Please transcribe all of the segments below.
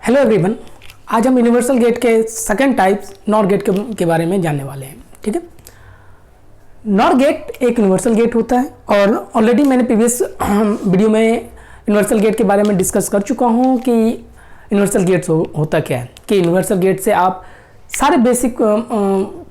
Hello everyone, आज हम universal gate के सेकंड टाइप्स नॉर गेट के बारे में जानने वाले हैं। ठीक है, नॉर गेट एक यूनिवर्सल गेट होता है और ऑलरेडी मैंने प्रीवियस वीडियो में यूनिवर्सल गेट के बारे में डिस्कस कर चुका हूं कि यूनिवर्सल गेट्स होता क्या है। कि यूनिवर्सल गेट से आप सारे बेसिक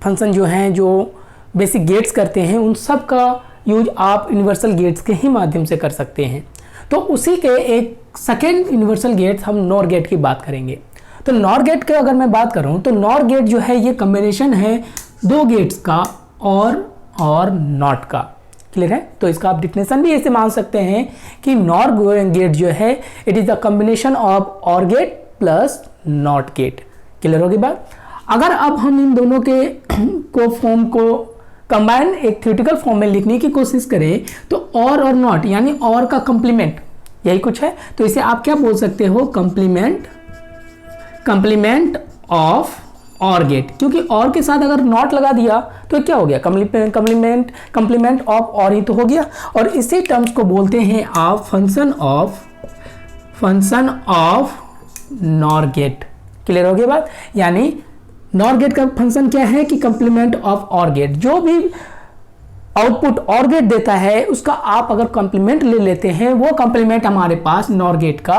फंक्शन जो हैं, जो बेसिक गेट्स करते हैं, उन सब का यूज आप यूनिवर्सल गेट्स के ही माध्यम से कर सकते हैं। तो उसी के एक सेकेंड यूनिवर्सल गेट हम नॉर गेट की बात करेंगे। तो नॉर गेट की अगर मैं बात करूं तो नॉर गेट जो है ये कॉम्बिनेशन है दो गेट्स का और नॉट का। क्लियर है? तो इसका आप डिफिनेशन भी ऐसे मान सकते हैं कि नॉर गेट जो है it is the combination of OR gate plus NOT gate. Clear होगी बात? अगर अब हम इन दोनों के को फॉर्म को कंबाइन एक थ्योरेटिकल फॉर्म में लिखने की कोशिश करें तो और नॉट यानी और का कंप्लीमेंट यही कुछ है। तो इसे आप क्या बोल सकते हो? कंप्लीमेंट ऑफ और गेट, क्योंकि और के साथ अगर नॉट लगा दिया तो क्या हो गया? कंप्लीमेंट ऑफ और ही तो हो गया। और इसी टर्म्स को बोलते हैं आप function of NOR gate. Clear हो गया बात? यानी नॉर गेट का फंक्शन क्या है कि कंप्लीमेंट ऑफ और गेट। जो भी आउटपुट और गेट देता है उसका आप अगर कंप्लीमेंट ले लेते हैं, वो कंप्लीमेंट हमारे पास नॉर गेट का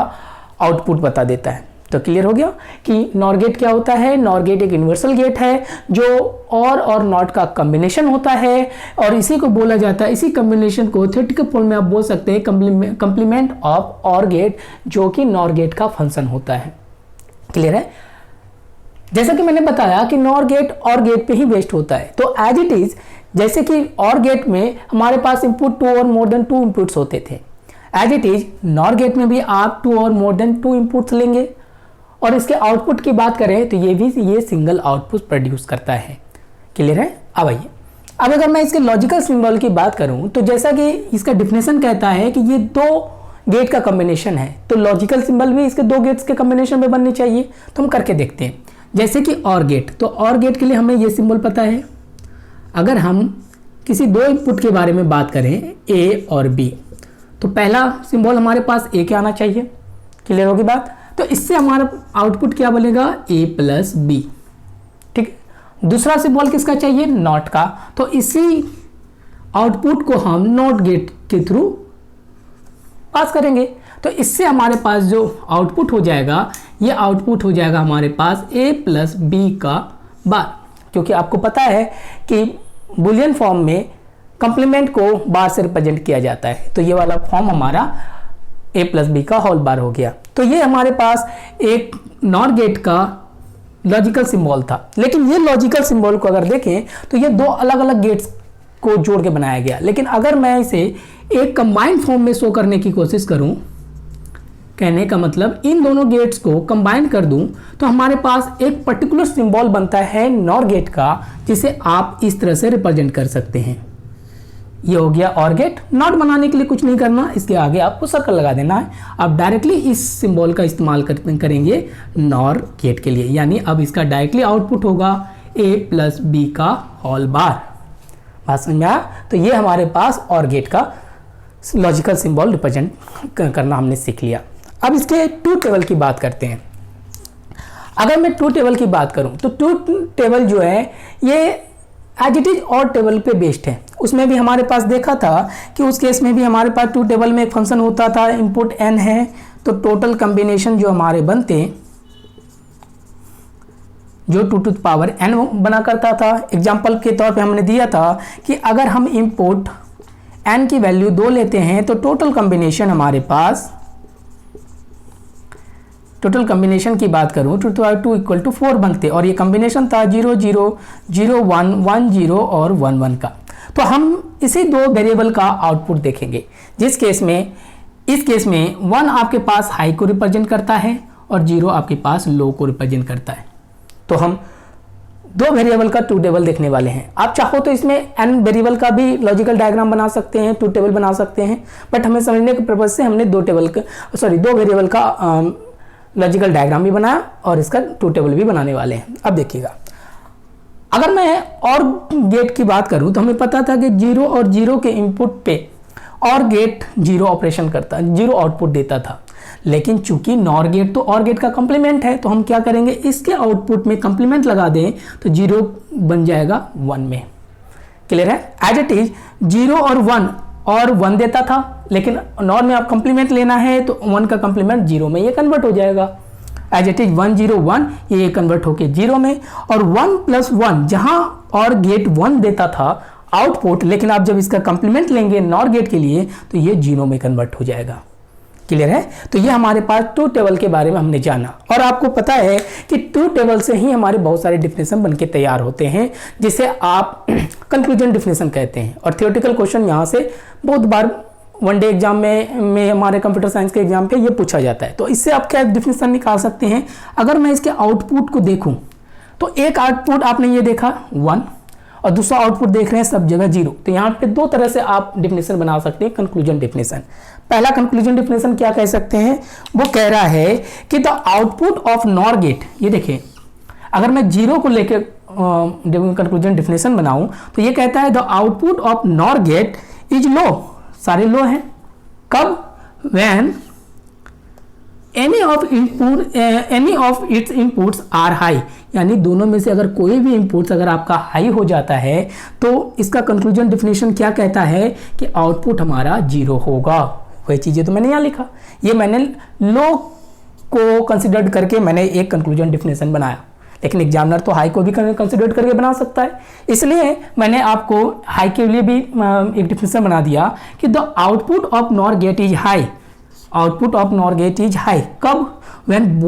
आउटपुट बता देता है। तो क्लियर हो गया कि नॉर गेट क्या होता है। नॉर गेट एक यूनिवर्सल गेट है जो और नॉट का कॉम्बिनेशन होता है और इसी को बोला जाता है, इसी कॉम्बिनेशन को थ्योरेटिकल फॉर्म में आप बोल सकते हैं कंप्लीमेंट ऑफ और गेट, जो कि नॉर गेट का फंक्शन होता है। क्लियर है? जैसा कि मैंने बताया कि नॉर गेट और गेट पे ही बेस्ड होता है। तो एज इट इज, जैसे कि और गेट में हमारे पास इनपुट 2 और मोर देन 2 इनपुट्स होते थे, as it is NOR gate में भी आप 2 और मोर देन 2 इनपुट्स लेंगे और इसके आउटपुट की बात करें तो ये सिंगल आउटपुट प्रोड्यूस करता है। क्लियर है? अब आइए, अब अगर मैं इसके लॉजिकल सिंबल की बात करूं तो जैसा कि इसका डिफिनेशन कहता है कि ये दो गेट का कॉम्बिनेशन है, तो लॉजिकल सिंबल भी इसके दो गेट्स के कॉम्बिनेशन में बननी चाहिए। तो हम करके देखते हैं। जैसे कि और गेट, तो और गेट के लिए हमें ये सिंबल पता है। अगर हम किसी दो इनपुट के बारे में बात करें ए और बी, तो पहला सिंबल हमारे पास ए के आना चाहिए। क्लियर होगी बात? तो इससे हमारा आउटपुट क्या बनेगा? ए प्लस बी। ठीक। दूसरा सिंबल किसका चाहिए? नॉट का। तो इसी आउटपुट को हम नॉट गेट के थ्रू पास करेंगे। तो इससे हमारे पास जो आउटपुट हो जाएगा, ये आउटपुट हो जाएगा हमारे पास ए प्लस बी का बार, क्योंकि आपको पता है कि बुलियन फॉर्म में कंप्लीमेंट को बार से रिप्रेजेंट किया जाता है। तो ये वाला फॉर्म हमारा ए प्लस बी का होल बार हो गया। तो ये हमारे पास एक नॉर गेट का लॉजिकल सिंबल था। लेकिन ये लॉजिकल सिंबल को अगर देखें तो ये दो अलग अलग गेट्स को जोड़ के बनाया गया। लेकिन अगर मैं इसे एक कंबाइंड फॉर्म में शो करने की कोशिश करूं, कहने का मतलब इन दोनों गेट्स को कंबाइन कर दूं, तो हमारे पास एक पर्टिकुलर सिंबल बनता है नॉर गेट का, जिसे आप इस तरह से रिप्रेजेंट कर सकते हैं। ये हो गया और गेट। नॉट बनाने के लिए कुछ नहीं करना, इसके आगे आपको सर्कल लगा देना है। आप डायरेक्टली इस सिंबल का इस्तेमाल करेंगे नॉर गेट के लिए, यानी अब इसका डायरेक्टली आउटपुट होगा ए प्लस बी का होल बार। बात समझ में आया? तो ये हमारे पास और गेट का लॉजिकल सिंबल रिप्रेजेंट करना हमने सीख लिया। अब इसके ट्रूथ टेबल की बात करते हैं। अगर मैं ट्रूथ टेबल की बात करूं तो ट्रूथ टेबल जो है ये एज इट इज और टेबल पे बेस्ड है। उसमें भी हमारे पास देखा था कि उस केस में भी हमारे पास ट्रूथ टेबल में एक फंक्शन होता था, इनपुट n है, तो टोटल कॉम्बिनेशन जो हमारे बनते जो 2 टू द पावर n बना करता था। एग्जाम्पल के तौर पे हमने दिया था कि अगर हम इनपुट n की वैल्यू 2 लेते हैं तो टोटल कॉम्बिनेशन हमारे पास, टोटल कॉम्बिनेशन की बात करूं तो 2 इक्वल टू 4 बनते और ये कॉम्बिनेशन था 0 0 0 1 1 0 और 1 1 का। तो हम इसी दो वेरिएबल का आउटपुट देखेंगे, जिस केस में इस केस में 1 आपके पास हाई को रिप्रेजेंट करता है और 0 आपके पास लो को रिप्रेजेंट करता है। तो हम दो वेरिएबल का ट्रूथ टेबल देखने वाले हैं। आप चाहो तो इसमें n वेरिएबल का भी लॉजिकल डायग्राम बना सकते हैं, ट्रूथ टेबल बना सकते हैं, बट हमें समझने के पर्पज से हमने दो वेरिएबल का लॉजिकल डायग्राम भी बनाया और इसका ट्रूथ टेबल भी बनाने वाले हैं। अब देखिएगा, अगर मैं और गेट की बात करूं तो हमें पता था कि 0 और 0 के इनपुट पे और गेट 0 ऑपरेशन करता, 0 आउटपुट देता था। लेकिन चूंकि नॉर गेट तो और गेट का कॉम्प्लीमेंट है, तो हम क्या करेंगे, इसके आउटपुट में कॉम्प्लीमेंट लगा दें तो 0 बन जाएगा 1 में। क्लियर है? एज इट इज 0 और 1 देता था, लेकिन नॉर में आप कॉम्प्लीमेंट लेना है तो 1 का कॉम्प्लीमेंट 0 में ये कन्वर्ट हो जाएगा। एज इट इज 1 0 1 ये कन्वर्ट होके 0 में, और 1 + 1 जहां और गेट 1 देता था आउटपुट, लेकिन आप जब इसका कॉम्प्लीमेंट लेंगे नॉर गेट के लिए तो ये 0 में कन्वर्ट हो जाएगा। क्लियर है? तो ये हमारे पास ट्रूथ टेबल के बारे में हमने जाना, और आपको पता है कि ट्रूथ टेबल से ही हमारे बहुत सारे डिफिनेशन बनके तैयार होते हैं, जिसे आप कंक्लूजन डिफिनेशन कहते हैं। और थियोरेटिकल क्वेश्चन यहाँ से बहुत बार वनडे एग्जाम में हमारे कंप्यूटर साइंस के एग्जाम पे ये पूछा जाता है। तो इससे आप क्या डिफिनेशन निकाल सकते हैं। अगर मैं इसके आउटपुट को देखूं तो एक आउटपुट आपने ये देखा 1 और दूसरा आउटपुट देख रहे हैं सब जगह 0, तो यहाँ पे दो तरह से आप डिफिनेशन बना सकते हैं कंक्लूजन डिफिनेशन। पहला कंक्लूजन डिफिनेशन क्या कह सकते हैं, वो कह रहा है कि the output of NOR gate, ये देखिए अगर मैं 0 को लेकर कंक्लूजन डिफिनेशन बनाऊं तो ये कहता है the output of NOR gate is low, सारे लो हैं। कब? When any of its inputs are high, यानी दोनों में से अगर कोई भी इनपुट्स अगर आपका हाई हो जाता है तो इसका कंक्लूजन डिफिनेशन क्या कहता है कि आउटपुट हमारा 0 होगा। वही चीजें तो मैंने यहाँ लिखा, ये मैंने लो को कंसिडर करके मैंने एक कंक्लूजन डिफिनेशन बनाया, लेकिन एग्जामिनर तो हाई को भी कंसिडर करके बना सकता है, इसलिए मैंने आपको हाई के लिए भी एक डिफिनेशन बना दिया कि the output of NOR gate is high, output of NOR gate is high. कब? When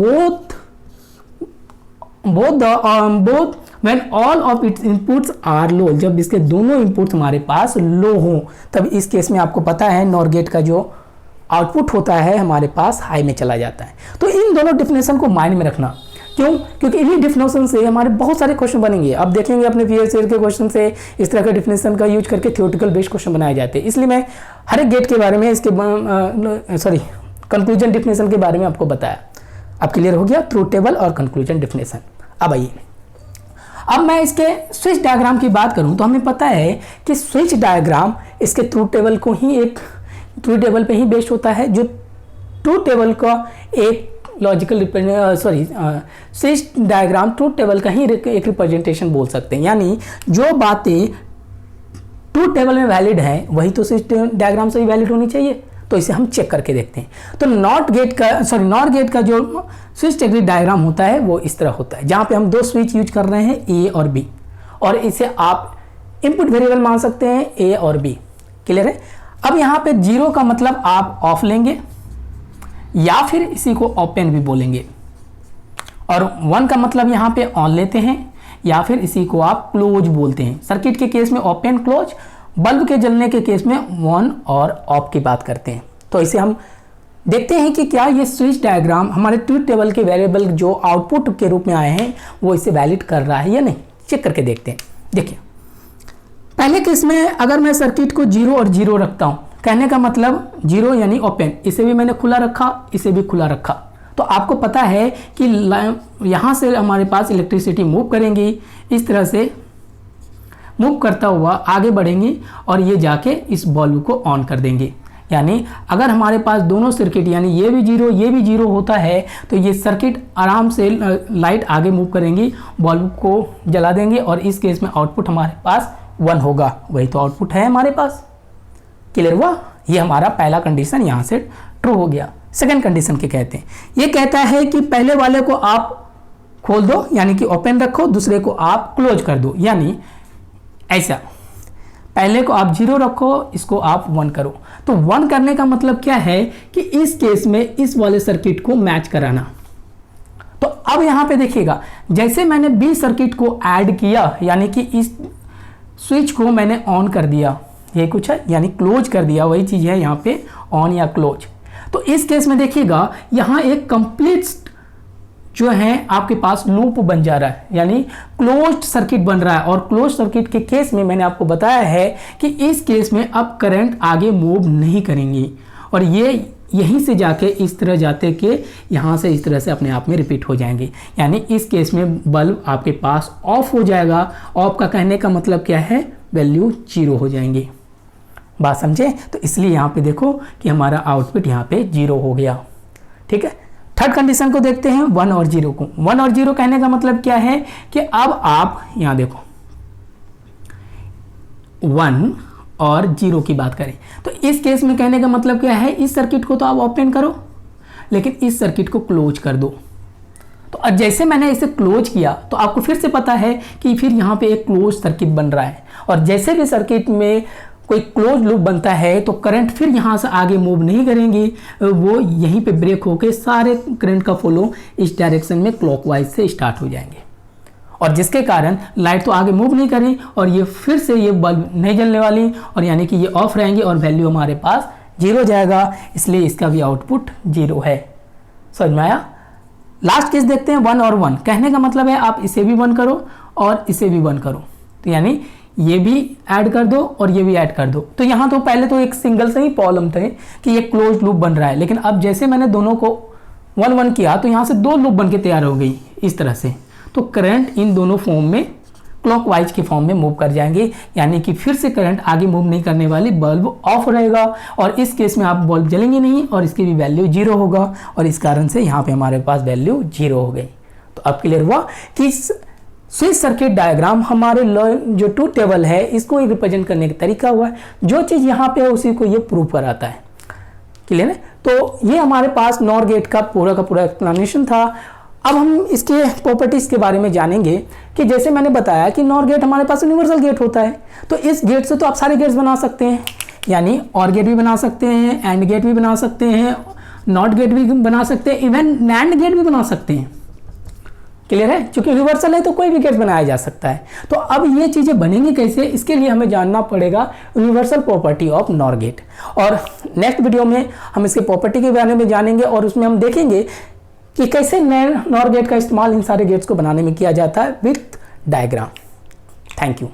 when all of its inputs are low, जब इसके दोनों इनपुट्स हमारे पास लो हों, तब इस केस में आपको पता है नॉर गेट का जो आउटपुट होता है हमारे पास हाई में चला जाता है। तो इन दोनों डिफिनेशन को माइंड में रखना। क्यों? क्योंकि इन्हीं डिफिनेशन से हमारे बहुत सारे क्वेश्चन बनेंगे। अब देखेंगे अपने प्रीवियस ईयर के क्वेश्चन से इस तरह के डिफिनेशन का यूज करके थ्योरेटिकल बेस्ड क्वेश्चन बनाए जाते हैं। इसलिए मैं हर एक गेट के बारे में कंक्लूजन डिफिनेशन के बारे में आपको बताया। अब क्लियर हो गया ट्रूथ टेबल और कंक्लूजन डिफिनेशन। अब आइए, अब मैं इसके स्विच डायग्राम की बात करूं तो हमें पता है कि स्विच डायग्राम इसके ट्रूथ टेबल को ही एक ट्रूथ टेबल पे ही बेस्ड होता है, जो ट्रूथ टेबल का एक logical switch diagram truth table का ही एक रिप्रेजेंटेशन बोल सकते हैं। यानी जो बातें ट्रूथ टेबल में वैलिड हैं वही तो स्विच डायग्राम से भी वैलिड होनी चाहिए। तो इसे हम चेक करके देखते हैं। तो नॉर गेट का जो स्विच डायग्राम होता है वो इस तरह होता है, जहां पे हम दो स्विच यूज कर रहे हैं ए और बी, और इसे आप इनपुट वेरिएबल मान सकते हैं ए और बी। क्लियर है? अब यहाँ पे 0 का मतलब आप ऑफ लेंगे या फिर इसी को ओपन भी बोलेंगे, और 1 का मतलब यहाँ पे ऑन लेते हैं या फिर इसी को आप क्लोज बोलते हैं। सर्किट के केस में ओपन क्लोज, बल्ब के जलने के केस में ऑन और ऑफ की बात करते हैं। तो इसे हम देखते हैं कि क्या ये स्विच डायग्राम हमारे ट्रूथ टेबल के वेरिएबल जो आउटपुट के रूप में आए हैं वो इसे वैलिड कर रहा है या नहीं। चेक करके देखते हैं। देखिए पहले केस में अगर मैं सर्किट को 0 और 0 रखता हूं, कहने का मतलब 0 यानी ओपन, इसे भी मैंने खुला रखा, इसे भी खुला रखा, तो आपको पता है कि यहाँ से हमारे पास इलेक्ट्रिसिटी मूव करेंगी, इस तरह से मूव करता हुआ आगे बढ़ेंगी और ये जाके इस बल्ब को ऑन कर देंगे। यानी अगर हमारे पास दोनों सर्किट यानी ये भी 0 ये भी 0 होता है तो ये सर्किट आराम से लाइट आगे मूव करेंगी, बल्ब को जला देंगे, और इस केस में आउटपुट हमारे पास 1 होगा। वही तो आउटपुट है हमारे पास। क्लियर हुआ? ये हमारा पहला कंडीशन यहाँ से ट्रू हो गया। सेकंड कंडीशन क्या कहते हैं? ये कहता है कि पहले वाले को आप खोल दो यानी कि ओपन रखो, दूसरे को आप क्लोज कर दो। यानी ऐसा पहले को आप 0 रखो, इसको आप 1 करो। तो 1 करने का मतलब क्या है कि इस केस में इस वाले सर्किट को मैच कराना। तो अब यहां पे देखिएगा, जैसे मैंने बी सर्किट को ऐड किया यानी कि इस स्विच को मैंने ऑन कर दिया, ये कुछ है यानी क्लोज कर दिया, वही चीज है यहाँ पे ऑन या क्लोज। तो इस केस में देखिएगा यहाँ एक कंप्लीट जो है आपके पास लूप बन जा रहा है, यानी क्लोज्ड सर्किट बन रहा है। और क्लोज्ड सर्किट के केस में मैंने आपको बताया है कि इस केस में अब करंट आगे मूव नहीं करेंगी, और ये यहीं से जाके इस तरह जाते कि यहाँ से इस तरह से अपने आप में रिपीट हो जाएंगे। यानी इस केस में बल्ब आपके पास ऑफ हो जाएगा। ऑफ का कहने का मतलब क्या है? वैल्यू 0 हो जाएंगी। बात समझे? तो इसलिए यहाँ पे देखो कि हमारा आउटपुट यहाँ पे 0 हो गया। ठीक है। थर्ड कंडीशन को देखते हैं 1 और 0 को। 1 और 0 कहने का मतलब क्या है कि अब आप यहां देखो 1 और 0 की बात करें तो इस केस में कहने का मतलब क्या है, इस सर्किट को तो आप ओपन करो लेकिन इस सर्किट को क्लोज कर दो। तो अब जैसे मैंने इसे क्लोज किया तो आपको फिर से पता है कि फिर यहाँ पे एक क्लोज सर्किट बन रहा है, और जैसे भी सर्किट में कोई क्लोज लूप बनता है तो करंट फिर यहाँ से आगे मूव नहीं करेंगे, वो यहीं पे ब्रेक होके सारे करंट का फ्लो इस डायरेक्शन में क्लॉकवाइज से स्टार्ट हो जाएंगे, और जिसके कारण लाइट तो आगे मूव नहीं करें और ये फिर से ये बल्ब नहीं जलने वाली, और यानी कि ये ऑफ रहेंगे और वैल्यू हमारे पास 0 जाएगा, इसलिए इसका भी आउटपुट 0 है। समझ में आया। लास्ट केस देखते हैं 1 और 1। कहने का मतलब है आप इसे भी 1 करो और इसे भी 1 करो, तो यानी ये भी ऐड कर दो और ये भी ऐड कर दो। तो यहाँ तो पहले तो एक सिंगल से ही प्रॉब्लम थे कि ये क्लोज लूप बन रहा है, लेकिन अब जैसे मैंने दोनों को 1 1 किया तो यहाँ से 2 लूप बन के तैयार हो गई इस तरह से। तो करंट इन दोनों फॉर्म में क्लॉकवाइज के फॉर्म में मूव कर जाएंगे, यानी कि फिर से करंट आगे मूव नहीं करने वाली, बल्ब ऑफ रहेगा, और इस केस में आप बल्ब जलेंगे नहीं और इसकी भी वैल्यू 0 होगा, और इस कारण से यहाँ पे हमारे पास वैल्यू 0 हो गई। तो अब क्लियर हुआ कि स्विच सर्किट डायग्राम हमारे जो ट्रूथ टेबल है इसको रिप्रेजेंट करने का तरीका हुआ है, जो चीज़ यहाँ पे है उसी को ये प्रूव कराता है। क्लियर है। तो ये हमारे पास नॉर गेट का पूरा एक्सप्लेनेशन था। अब हम इसके प्रॉपर्टीज के बारे में जानेंगे कि जैसे मैंने बताया कि नॉर गेट हमारे पास यूनिवर्सल गेट होता है, तो इस गेट से तो आप सारे गेट्स बना सकते हैं, यानी और गेट भी बना सकते हैं, एंड गेट भी बना सकते हैं, नॉट गेट भी बना सकते हैं, इवन नैंड गेट भी बना सकते हैं। क्लियर है। क्योंकि यूनिवर्सल है तो कोई भी गेट बनाया जा सकता है। तो अब ये चीज़ें बनेंगी कैसे, इसके लिए हमें जानना पड़ेगा universal property of NOR gate, और नेक्स्ट वीडियो में हम इसके प्रॉपर्टी के बारे में जानेंगे, और उसमें हम देखेंगे कि कैसे नॉर गेट का इस्तेमाल इन सारे गेट्स को बनाने में किया जाता है विथ डायग्राम। Thank you.